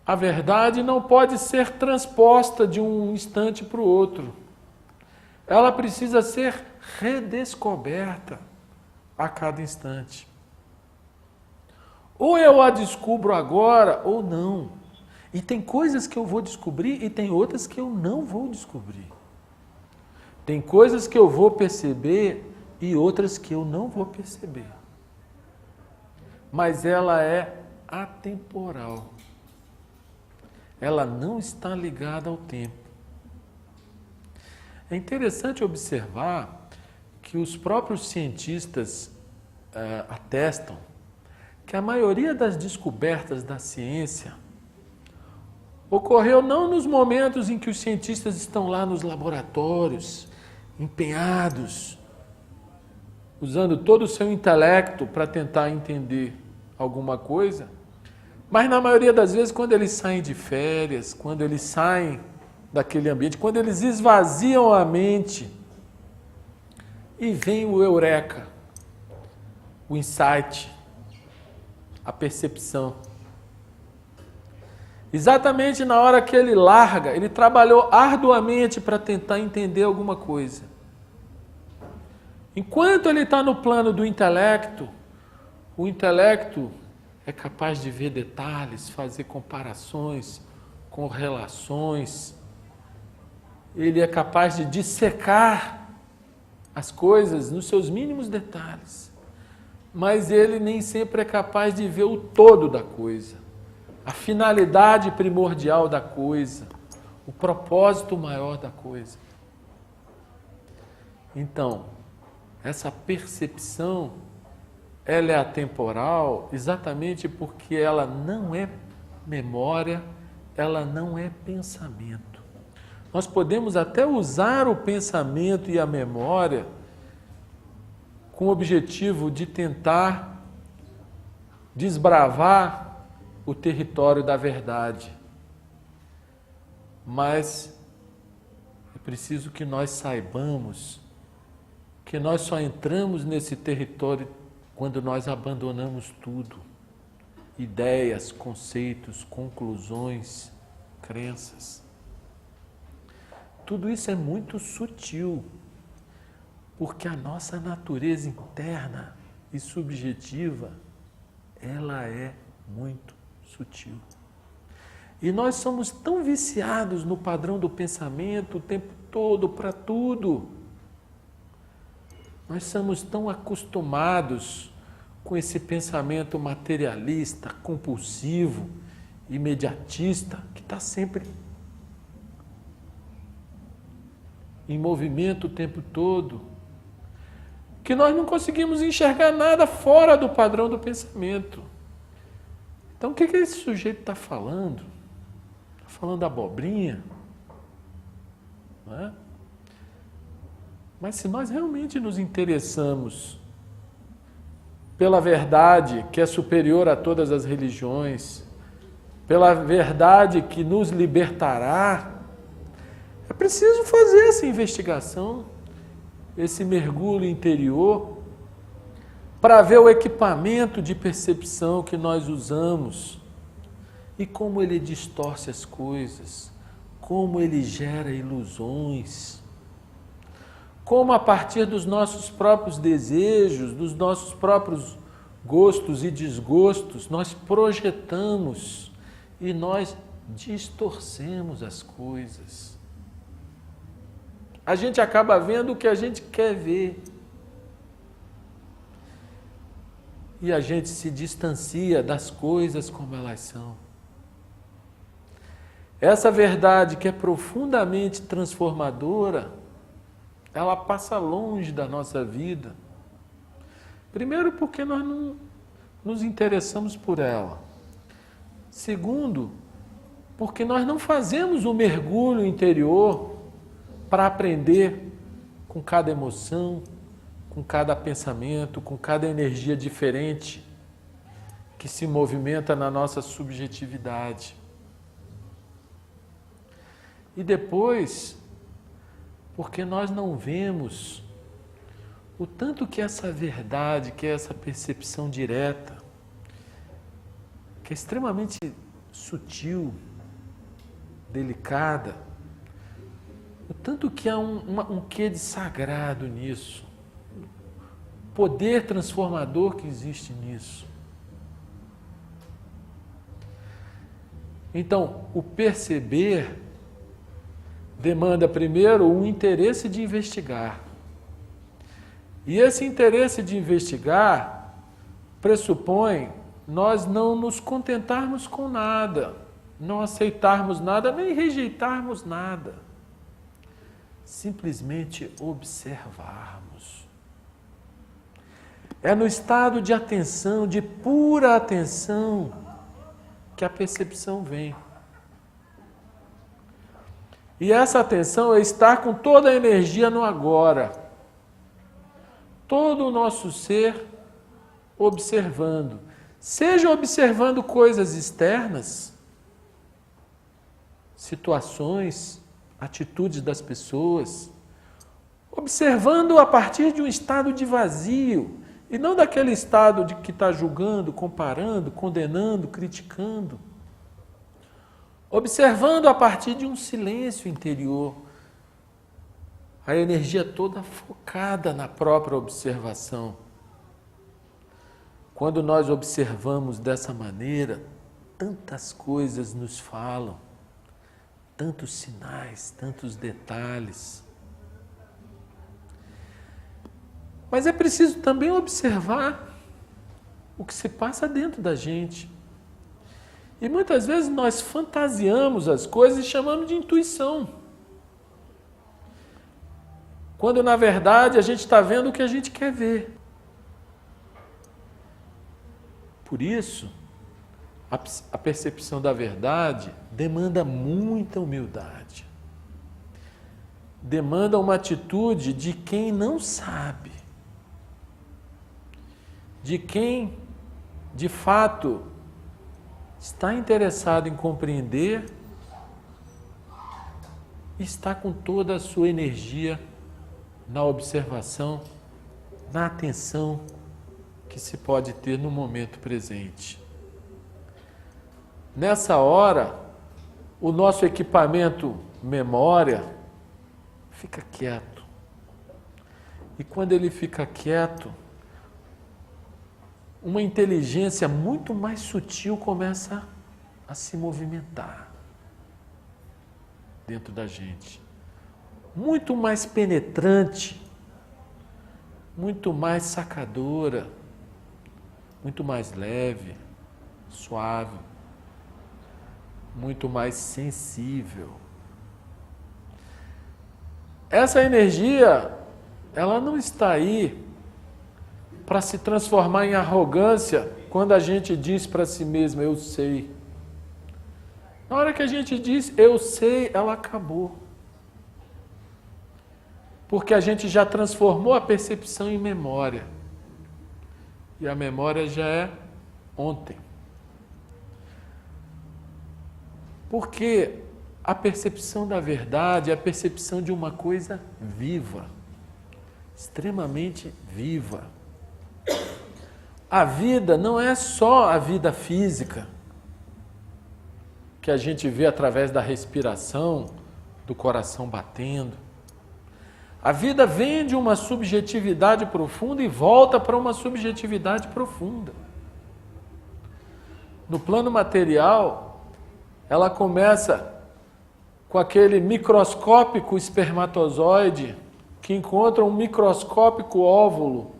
A verdade não pode ser transposta de um instante para o outro. Ela precisa ser redescoberta a cada instante. Ou eu a descubro agora ou não. E tem coisas que eu vou descobrir e tem outras que eu não vou descobrir. Tem coisas que eu vou perceber e outras que eu não vou perceber. Mas ela é atemporal. Ela não está ligada ao tempo. É interessante observar que os próprios cientistas atestam que a maioria das descobertas da ciência ocorreu não nos momentos em que os cientistas estão lá nos laboratórios, empenhados, usando todo o seu intelecto para tentar entender alguma coisa, mas na maioria das vezes quando eles saem de férias, quando eles saem daquele ambiente, quando eles esvaziam a mente e vem o eureka, o insight, a percepção. Exatamente na hora que ele larga, ele trabalhou arduamente para tentar entender alguma coisa. Enquanto ele está no plano do intelecto, o intelecto é capaz de ver detalhes, fazer comparações, correlações. Ele é capaz de dissecar as coisas nos seus mínimos detalhes. Mas ele nem sempre é capaz de ver o todo da coisa, a finalidade primordial da coisa, o propósito maior da coisa. Então, essa percepção, ela é atemporal exatamente porque ela não é memória, ela não é pensamento. Nós podemos até usar o pensamento e a memória com o objetivo de tentar desbravar o território da verdade. Mas é preciso que nós saibamos que nós só entramos nesse território quando nós abandonamos tudo. Ideias, conceitos, conclusões, crenças. Tudo isso é muito sutil, porque a nossa natureza interna e subjetiva, ela é muito sutil. E nós somos tão viciados no padrão do pensamento o tempo todo, para tudo. Nós somos tão acostumados com esse pensamento materialista, compulsivo, imediatista, que está sempre em movimento o tempo todo, que nós não conseguimos enxergar nada fora do padrão do pensamento. Então, o que esse sujeito está falando? Está falando abobrinha? Não é? Mas se nós realmente nos interessamos pela verdade que é superior a todas as religiões, pela verdade que nos libertará, é preciso fazer essa investigação, esse mergulho interior, para ver o equipamento de percepção que nós usamos e como ele distorce as coisas, como ele gera ilusões, como a partir dos nossos próprios desejos, dos nossos próprios gostos e desgostos, nós projetamos e nós distorcemos as coisas. A gente acaba vendo o que a gente quer ver. E a gente se distancia das coisas como elas são. Essa verdade que é profundamente transformadora, ela passa longe da nossa vida. Primeiro, porque nós não nos interessamos por ela. Segundo, porque nós não fazemos o mergulho interior para aprender com cada emoção, com cada pensamento, com cada energia diferente que se movimenta na nossa subjetividade. E depois, porque nós não vemos o tanto que essa verdade, que essa percepção direta, que é extremamente sutil, delicada, o tanto que há um quê de sagrado nisso, poder transformador que existe nisso. Então, o perceber demanda primeiro um interesse de investigar. E esse interesse de investigar pressupõe nós não nos contentarmos com nada, não aceitarmos nada, nem rejeitarmos nada. Simplesmente observarmos. É no estado de atenção, de pura atenção, que a percepção vem. E essa atenção é estar com toda a energia no agora. Todo o nosso ser observando. Seja observando coisas externas, situações, atitudes das pessoas, observando a partir de um estado de vazio, e não daquele estado de que está julgando, comparando, condenando, criticando. Observando a partir de um silêncio interior, a energia toda focada na própria observação. Quando nós observamos dessa maneira, tantas coisas nos falam, tantos sinais, tantos detalhes. Mas é preciso também observar o que se passa dentro da gente. E muitas vezes nós fantasiamos as coisas e chamamos de intuição. Quando na verdade a gente está vendo o que a gente quer ver. Por isso, a percepção da verdade demanda muita humildade. Demanda uma atitude de quem não sabe. De quem, de fato, está interessado em compreender e está com toda a sua energia na observação, na atenção que se pode ter no momento presente. Nessa hora, o nosso equipamento memória fica quieto. E quando ele fica quieto, uma inteligência muito mais sutil começa a se movimentar dentro da gente. Muito mais penetrante, muito mais sacadora, muito mais leve, suave, muito mais sensível. Essa energia, ela não está aí para se transformar em arrogância quando a gente diz para si mesmo, eu sei. Na hora que a gente diz, eu sei, ela acabou. Porque a gente já transformou a percepção em memória. E a memória já é ontem. Porque a percepção da verdade é a percepção de uma coisa viva. Extremamente viva. A vida não é só a vida física, que a gente vê através da respiração, do coração batendo. A vida vem de uma subjetividade profunda e volta para uma subjetividade profunda. No plano material, ela começa com aquele microscópico espermatozoide que encontra um microscópico óvulo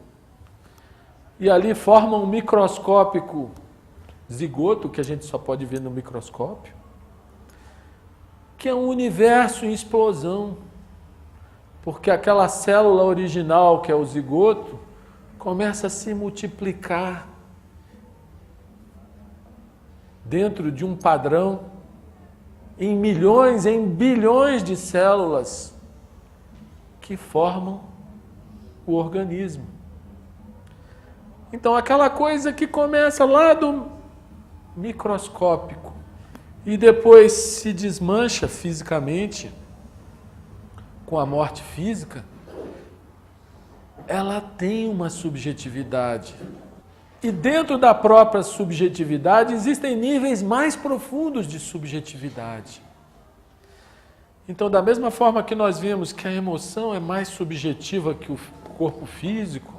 e ali forma um microscópico zigoto, que a gente só pode ver no microscópio, que é um universo em explosão, porque aquela célula original, que é o zigoto, começa a se multiplicar dentro de um padrão em milhões, em bilhões de células que formam o organismo. Então, aquela coisa que começa lá do microscópico e depois se desmancha fisicamente com a morte física, ela tem uma subjetividade. E dentro da própria subjetividade existem níveis mais profundos de subjetividade. Então, da mesma forma que nós vimos que a emoção é mais subjetiva que o corpo físico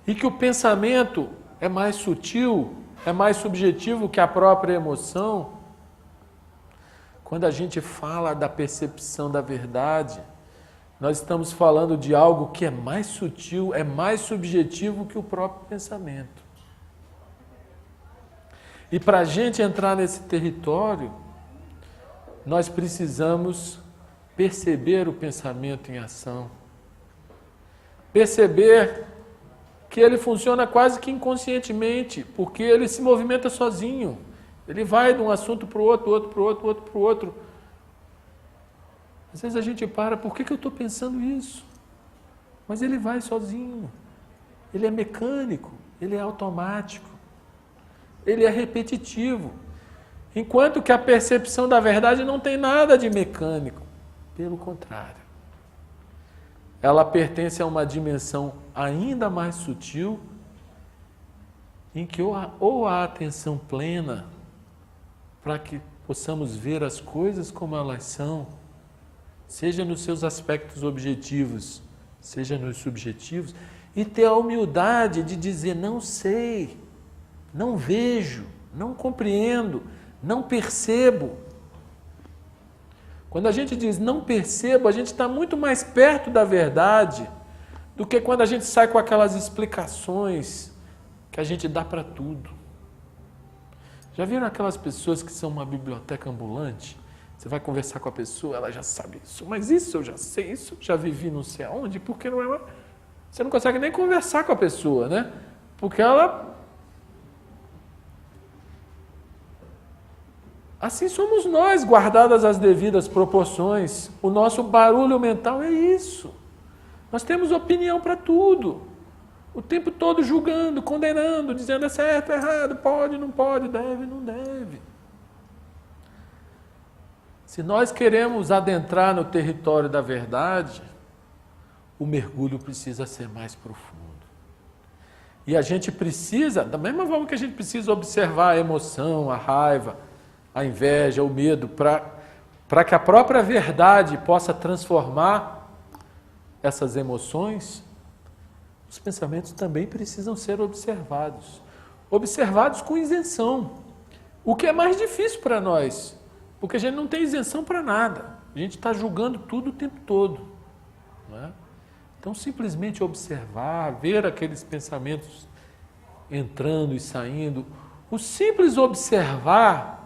e que o pensamento é mais sutil, é mais subjetivo que a própria emoção, quando a gente fala da percepção da verdade, nós estamos falando de algo que é mais sutil, é mais subjetivo que o próprio pensamento. E para a gente entrar nesse território, nós precisamos perceber o pensamento em ação. Perceber que ele funciona quase que inconscientemente, porque ele se movimenta sozinho. Ele vai de um assunto para o outro, outro para o outro, outro para o outro. Às vezes a gente para, por que eu estou pensando isso? Mas ele vai sozinho. Ele é mecânico, ele é automático, ele é repetitivo. Enquanto que a percepção da verdade não tem nada de mecânico. Pelo contrário. Ela pertence a uma dimensão ainda mais sutil, em que ou há atenção plena para que possamos ver as coisas como elas são, seja nos seus aspectos objetivos, seja nos subjetivos, e ter a humildade de dizer não sei, não vejo, não compreendo, não percebo. Quando a gente diz não percebo, a gente está muito mais perto da verdade do que quando a gente sai com aquelas explicações que a gente dá para tudo. Já viram aquelas pessoas que são uma biblioteca ambulante? Você vai conversar com a pessoa, ela já sabe isso, mas isso eu já sei, isso eu já vivi não sei aonde, porque não é... Você não consegue nem conversar com a pessoa, né? Porque ela... Assim somos nós, guardadas as devidas proporções. O nosso barulho mental é isso. Nós temos opinião para tudo. O tempo todo julgando, condenando, dizendo é certo, é errado, pode, não pode, deve, não deve. Se nós queremos adentrar no território da verdade, o mergulho precisa ser mais profundo. E a gente precisa, da mesma forma que a gente precisa observar a emoção, a raiva, a inveja, o medo, para que a própria verdade possa transformar essas emoções, os pensamentos também precisam ser observados. Observados com isenção. O que é mais difícil para nós, porque a gente não tem isenção para nada. A gente está julgando tudo o tempo todo. Não é? Então, simplesmente observar, ver aqueles pensamentos entrando e saindo. O simples observar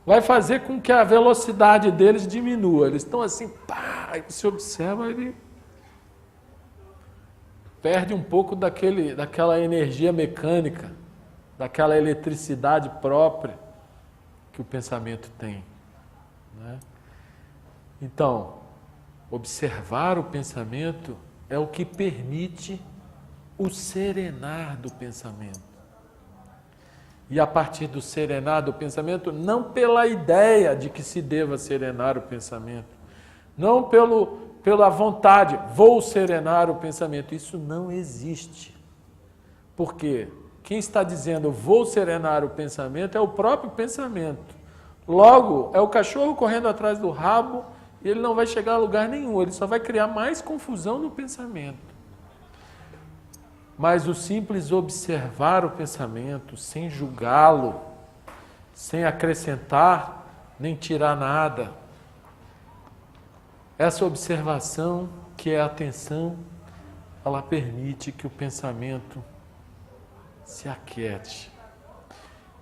vai fazer com que a velocidade deles diminua. Eles estão assim, pá, aí você observa, ele perde um pouco daquela energia mecânica, daquela eletricidade própria que o pensamento tem. Né? Então, observar o pensamento é o que permite o serenar do pensamento. E a partir do serenar do pensamento, não pela ideia de que se deva serenar o pensamento, não pela vontade, vou serenar o pensamento, isso não existe. Porque quem está dizendo vou serenar o pensamento é o próprio pensamento. Logo, é o cachorro correndo atrás do rabo e ele não vai chegar a lugar nenhum, ele só vai criar mais confusão no pensamento. Mas o simples observar o pensamento, sem julgá-lo, sem acrescentar, nem tirar nada, essa observação, que é a atenção, ela permite que o pensamento se aquiete.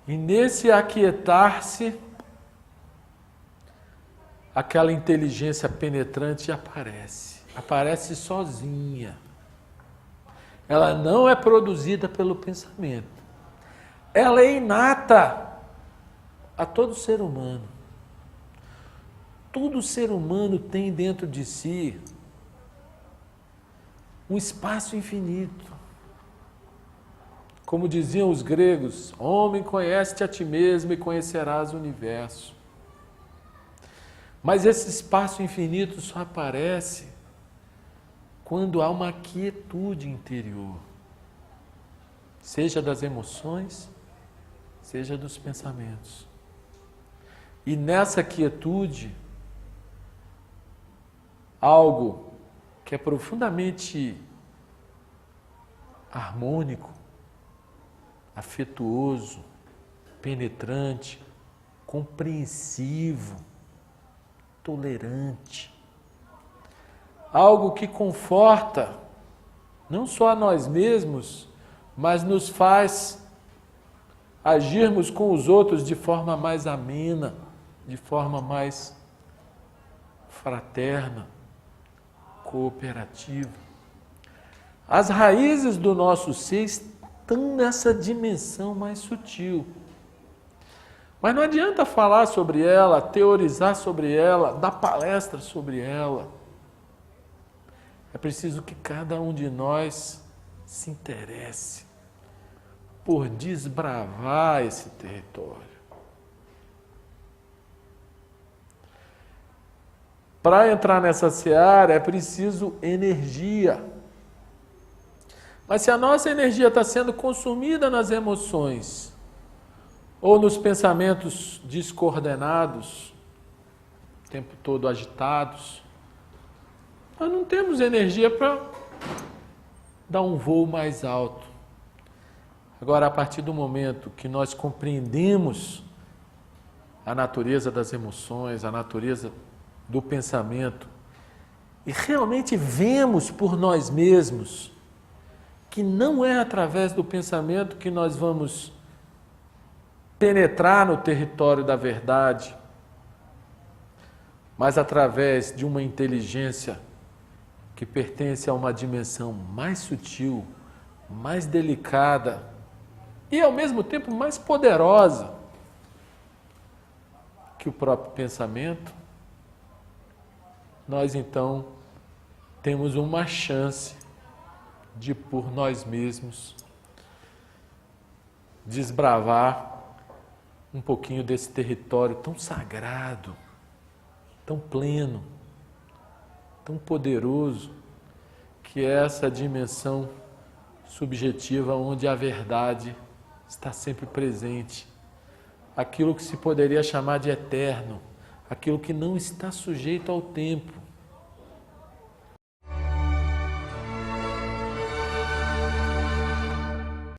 E nesse aquietar-se, aquela inteligência penetrante aparece sozinha. Ela não é produzida pelo pensamento. Ela é inata a todo ser humano. Todo ser humano tem dentro de si um espaço infinito. Como diziam os gregos, homem, conhece-te a ti mesmo e conhecerás o universo. Mas esse espaço infinito só aparece quando há uma quietude interior. seja das emoções, seja dos pensamentos. E nessa quietude, algo que é profundamente harmônico, afetuoso, penetrante, compreensivo, tolerante. Algo que conforta não só a nós mesmos, mas nos faz agirmos com os outros de forma mais amena, de forma mais fraterna, cooperativa. As raízes do nosso ser estão nessa dimensão mais sutil. Mas não adianta falar sobre ela, teorizar sobre ela, dar palestra sobre ela. É preciso que cada um de nós se interesse por desbravar esse território. Para entrar nessa seara é preciso energia. Mas se a nossa energia está sendo consumida nas emoções ou nos pensamentos descoordenados, o tempo todo agitados, nós não temos energia para dar um voo mais alto. Agora, a partir do momento que nós compreendemos a natureza das emoções, a natureza do pensamento, e realmente vemos por nós mesmos que não é através do pensamento que nós vamos penetrar no território da verdade, mas através de uma inteligência que pertence a uma dimensão mais sutil, mais delicada e ao mesmo tempo mais poderosa que o próprio pensamento, nós então temos uma chance de por nós mesmos desbravar um pouquinho desse território tão sagrado, tão pleno, tão poderoso, que é essa dimensão subjetiva onde a verdade está sempre presente. Aquilo que se poderia chamar de eterno, aquilo que não está sujeito ao tempo,